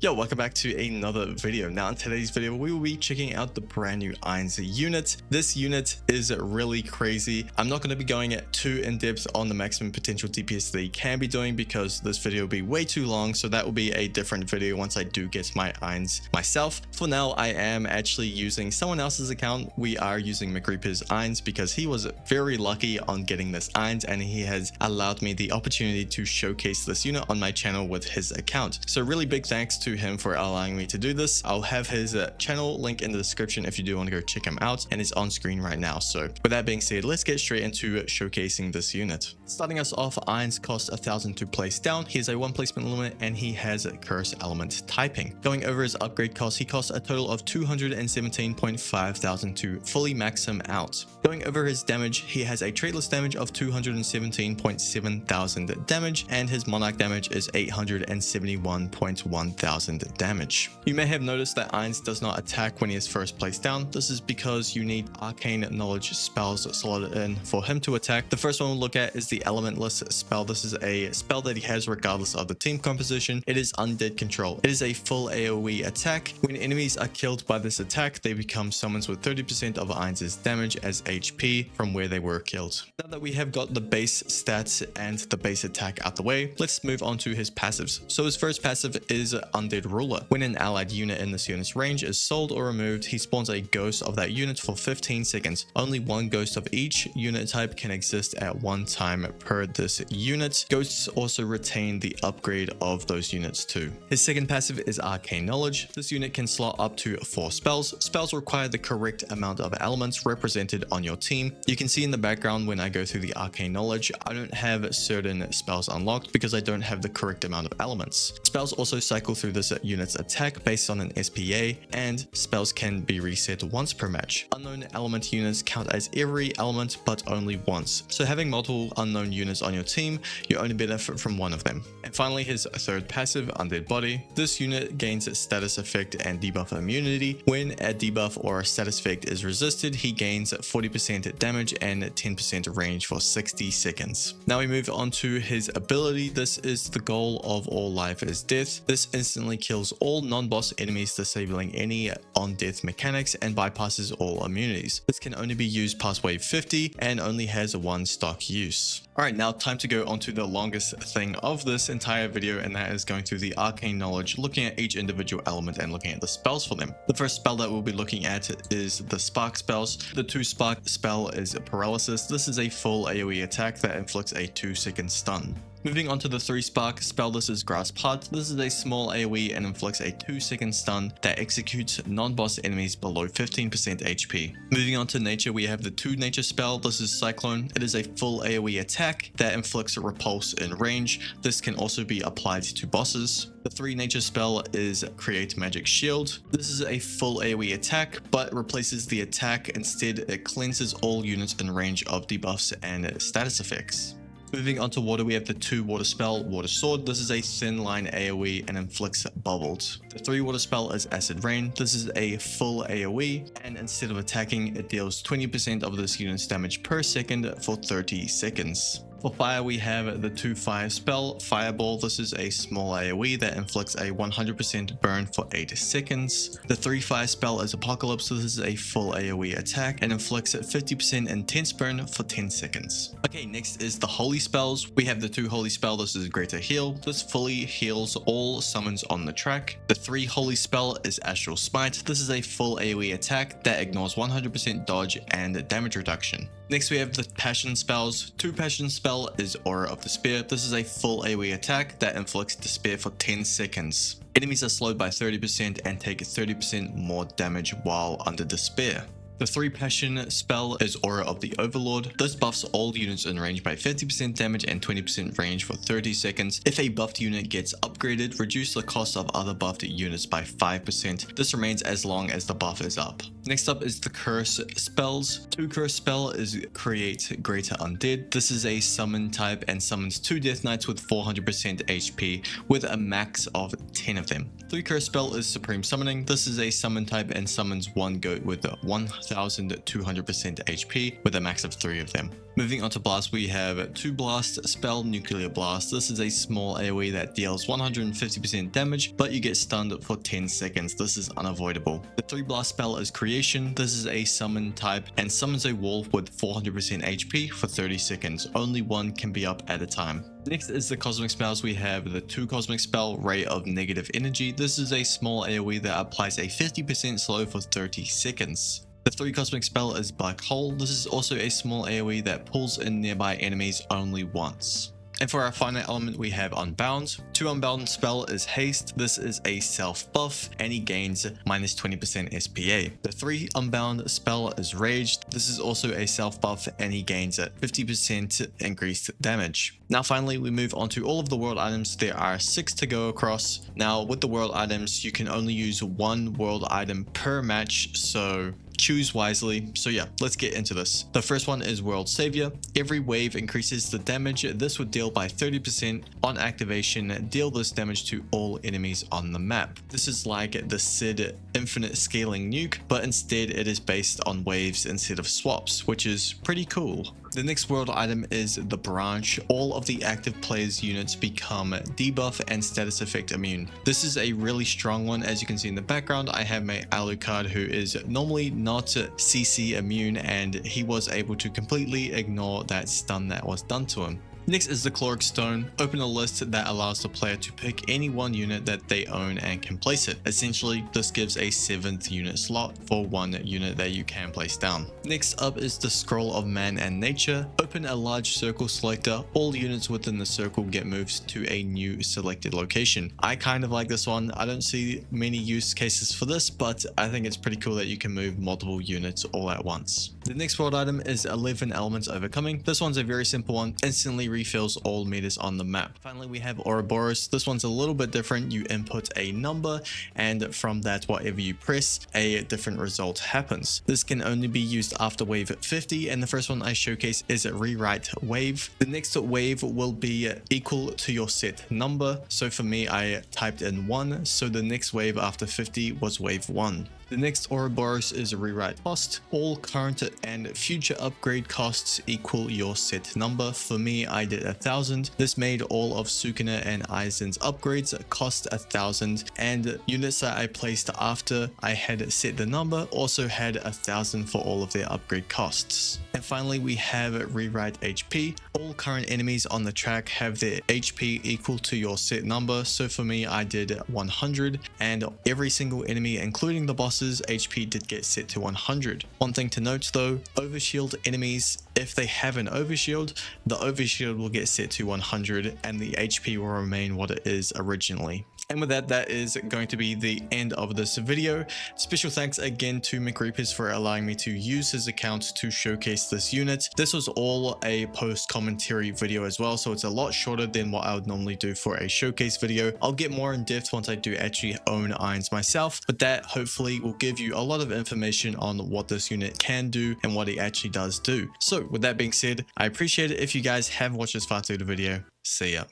Yo, welcome back to another video. Now in today's video we will be checking out the brand new Ainz unit. This unit is really crazy. I'm not going to be going too in depth on the maximum potential DPS that you can be doing because this video will be way too long, so that will be a different video once I do get my Ainz myself. For now I am actually using someone else's account. We are using McReaper's Ainz because he was very lucky on getting this Ainz and he has allowed me the opportunity to showcase this unit on my channel with his account. So really big thanks to him for allowing me to do this. I'll have his channel link in the description if you do want to go check him out, and it's on screen right now. So with that being said, let's get straight into showcasing this unit. Starting us off, Ainz costs 1,000 to place down. He has a one placement limit and he has curse element typing. Going over his upgrade cost, he costs a total of 217.5 thousand to fully max him out. Going over his damage, he has a traitless damage of 217.7 thousand damage, and his monarch damage is 871.1 thousand damage. You may have noticed that Ainz does not attack when he is first placed down. This is because you need arcane knowledge spells slotted in for him to attack. The first one we'll look at is the elementless spell. This is a spell that he has regardless of the team composition. It is undead control. It is a full AoE attack. When enemies are killed by this attack, they become summons with 30% of Ainz's damage as HP from where they were killed. Now that we have got the base stats and the base attack out the way, let's move on to his passives. So his first passive is Undead Ruler. When an allied unit in this unit's range is sold or removed, he spawns a ghost of that unit for 15 seconds. Only one ghost of each unit type can exist at one time per this unit. Ghosts also retain the upgrade of those units too. His second passive is Arcane Knowledge. This unit can slot up to 4 spells. Spells require the correct amount of elements represented on your team. You can see in the background when I go through the Arcane Knowledge, I don't have certain spells unlocked because I don't have the correct amount of elements. Spells also cycle through this unit's attack based on an SPA, and spells can be reset once per match. Unknown element units count as every element but only once, so having multiple unknown units on your team, you only benefit from one of them. And finally, his third passive, Undead Body. This unit gains status effect and debuff immunity. When a debuff or a status effect is resisted, he gains 40% damage and 10% range for 60 seconds. Now we move on to his ability. This is the goal of all life is death. This instantly kills all non-boss enemies, disabling any on-death mechanics and bypasses all immunities. This can only be used past wave 50 and only has one stock use. Alright, now time to go on to the longest thing of this entire video, and that is going through the Arcane Knowledge, looking at each individual element and looking at the spells for them. The first spell that we'll be looking at is the Spark spells. The 2 Spark spell is Paralysis. This is a full AoE attack that inflicts a 2-second stun. Moving on to the 3 Spark spell, this is Grasp Heart. This is a small AoE and inflicts a 2-second stun that executes non-boss enemies below 15% HP. Moving on to Nature, we have the 2 Nature spell. This is Cyclone. It is a full AoE attack that inflicts a repulse in range. This can also be applied to bosses. The 3 Nature spell is Create Magic Shield. This is a full AoE attack, but replaces the attack. Instead, it cleanses all units in range of debuffs and status effects. Moving on to water, we have the 2 Water spell, Water Sword. This is a thin line AoE and inflicts bubbles. The 3 Water spell is Acid Rain. This is a full AoE, and instead of attacking, it deals 20% of this unit's damage per second for 30 seconds. For fire, we have the 2 Fire spell, Fireball. This is a small AoE that inflicts a 100% burn for 8 seconds. The 3 Fire spell is Apocalypse. This is a full AoE attack and inflicts a 50% intense burn for 10 seconds. Okay, next is the Holy spells. We have the 2 Holy spell. This is Greater Heal. This fully heals all summons on the track. The 3 Holy spell is Astral Smite. This is a full AoE attack that ignores 100% dodge and damage reduction. Next we have the Passion spells. 2 Passion spell is Aura of Despair. This is a full AoE attack that inflicts despair for 10 seconds. Enemies are slowed by 30% and take 30% more damage while under despair. The 3 Passion spell is Aura of the Overlord. This buffs all units in range by 50% damage and 20% range for 30 seconds. If a buffed unit gets upgraded, reduce the cost of other buffed units by 5%. This remains as long as the buff is up. Next up is the Curse spells. 2 Curse spell is Create Greater Undead. This is a summon type and summons 2 Death Knights with 400% HP with a max of 10 of them. 3 Curse spell is Supreme Summoning. This is a summon type and summons 1 goat with 1 1200% HP with a max of 3 of them. Moving on to blast, we have 2 blast spell nuclear blast. This is a small AoE that deals 150% damage, but you get stunned for 10 seconds. This is unavoidable. The 3 blast spell is creation. This is a summon type and summons a wolf with 400% HP for 30 seconds. Only one can be up at a time. Next is the cosmic spells. We have the 2 cosmic spell, ray of negative energy. This is a small AoE that applies a 50% slow for 30 seconds. The 3 cosmic spell is black hole. This is also a small AoE that pulls in nearby enemies only once. And for our final element, we have Unbound. 2 Unbound spell is Haste. This is a self buff and he gains minus 20% SPA. The 3 Unbound spell is Rage. This is also a self buff and he gains 50% increased damage. Now finally, we move on to all of the world items. There are 6 to go across. Now with the world items, you can only use 1 world item per match, so choose wisely. So yeah, let's get into this. The first one is World Savior. Every wave increases the damage. This would deal by 30%. On activation, deal this damage to all enemies on the map. This is like the Sid infinite scaling nuke, but instead it is based on waves instead of swaps, which is pretty cool. The next world item is the Branch. All of the active players' units become debuff and status effect immune. This is a really strong one. As you can see in the background, I have my Alucard who is normally not CC immune, and he was able to completely ignore that stun that was done to him. Next is the Chloric Stone. Open a list that allows the player to pick any one unit that they own and can place it. Essentially, this gives a 7th unit slot for one unit that you can place down. Next up is the Scroll of Man and Nature. Open a large circle selector. All units within the circle get moved to a new selected location. I kind of like this one. I don't see many use cases for this, but I think it's pretty cool that you can move multiple units all at once. The next world item is 11 Elements Overcoming. This one's a very simple one. Instantly refills all meters on the map. Finally, we have Ouroboros. This one's a little bit different. You input a number, and from that, whatever you press, a different result happens. This can only be used after wave 50, and the first one I showcase is Rewrite Wave. The next wave will be equal to your set number. So for me, I typed in 1, so the next wave after 50 was wave 1. The next Ouroboros is Rewrite Cost. All current and future upgrade costs equal your set number. For me, I did 1,000. This made all of Sukuna and Aizen's upgrades cost 1,000, and units that I placed after I had set the number also had 1,000 for all of their upgrade costs. And finally, we have Rewrite HP. All current enemies on the track have their HP equal to your set number. So for me, I did 100, and every single enemy, including the bosses, HP did get set to 100. One thing to note though, overshield enemies, if they have an overshield, the overshield will get set to 100 and the HP will remain what it is originally. And with that, that is going to be the end of this video. Special thanks again to McReapers for allowing me to use his account to showcase this unit. This was all a post commentary video as well, so it's a lot shorter than what I would normally do for a showcase video. I'll get more in depth once I do actually own Ainz myself, but that hopefully will give you a lot of information on what this unit can do and what it actually does do. So with that being said, I appreciate it if you guys have watched this far through the video. See ya.